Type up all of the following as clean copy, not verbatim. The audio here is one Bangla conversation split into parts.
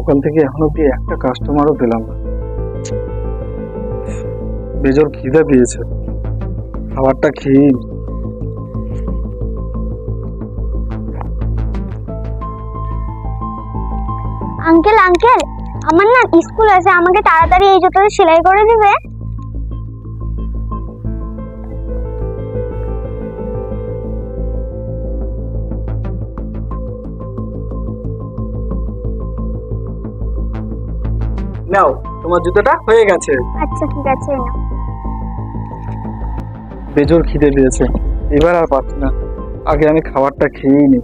সকাল থেকে এখন অব্দি একটা কাস্টমারও পেলাম না। বেজোর খিদে পেয়েছে, খাবারটা খেয়ে নি। আঙ্কেল আঙ্কেল, আমার না স্কুল আছে, আমাকে তাড়াতাড়ি এই জুতোটা সেলাই করে দিবে? নাও, তোমার জুতোটা হয়ে গেছে। আচ্ছা ঠিক আছে। বেজোর খিদে পেয়েছে, এবার আর পাচ্ছি না, আগে আমি খাবারটা খেয়েই নি।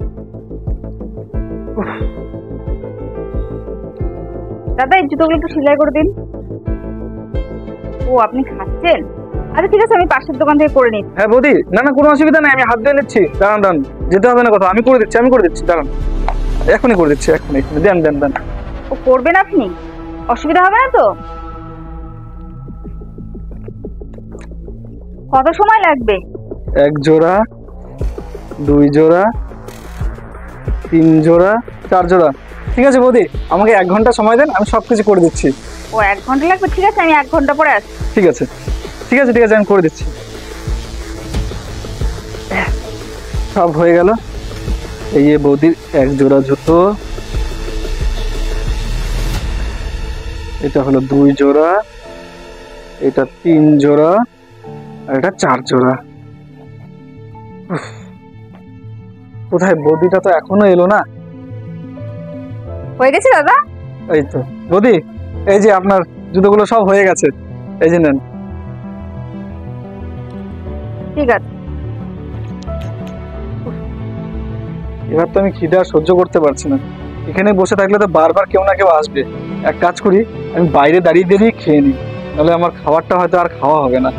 দাদা এই জুতোগুলো একটু সেলাই করে দিন। ও আপনি খাচ্ছেন? আচ্ছা ঠিক আছে, আমি পাশের দোকান থেকে করে নিচ্ছি। হ্যাঁ বৌদি, না না কোনো অসুবিধা নেই, আমি হাত দিয়ে নিচ্ছি। দাঁড়ান দাঁড়ান, যেতে হবে না কথা, আমি করে দিচ্ছি দাঁড়ান, এখনই করে দিচ্ছি, এখনই দেন দেন দেন। ও করবেন আপনি? অসুবিধা হবে না তো? কত সময় লাগবে? এক জোড়া, দুই জোড়া, তিন জোড়া, চার জোড়া। ঠিক আছে বৌদি, আমাকে 1 ঘন্টা সময় দেন, আমি সবকিছু করে দিচ্ছি। ও 1 ঘন্টা লাগবে? ঠিক আছে, আমি 1 ঘন্টা পরে আসছি। ঠিক আছে ঠিক আছে ঠিক আছে, আমি করে দিচ্ছি। সব হয়ে গেল। এই যে বৌদির 1 জোড়া জুতো, এটা হলো 2 জোড়া, এটা 3 জোড়া, আর এটা 4 জোড়া। কোথায় বৌদিটা তো এখনো এলো না। হয়ে গেছে দাদা? এই তো বৌদি, এই যে আপনার জুতোগুলো সব হয়ে গেছে, এই যে নেন। ঠিক আছে। এবার তো আমি খিদে আর সহ্য করতে পারছি না, এখানে বসে থাকলে তো বারবার কেউ না কেউ আসবে। এক কাজ করি, আমি বাইরে দাঁড়িয়ে দাঁড়িয়ে খেয়ে নিই, নাহলে আমার খাবারটা হয়তো আর খাওয়া হবে না।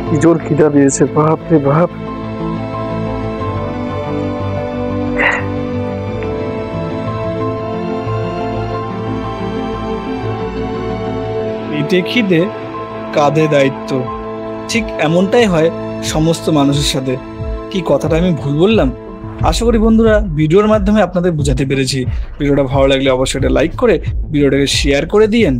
কি জোর খিদা দিয়েছে, বাপ রে বাপ। পেটে খিদে, কাঁধে দায়িত্ব, ঠিক এমনটাই হয় সমস্ত মানুষের সাথে। কি কথাটা আমি ভুল বললাম? আশা করি বন্ধুরা ভিডিওর মাধ্যমে আপনাদের বোঝাতে পেরেছি। ভিডিওটা ভালো লাগলে অবশ্যই এটা লাইক করে ভিডিওটাকে শেয়ার করে দিয়েন।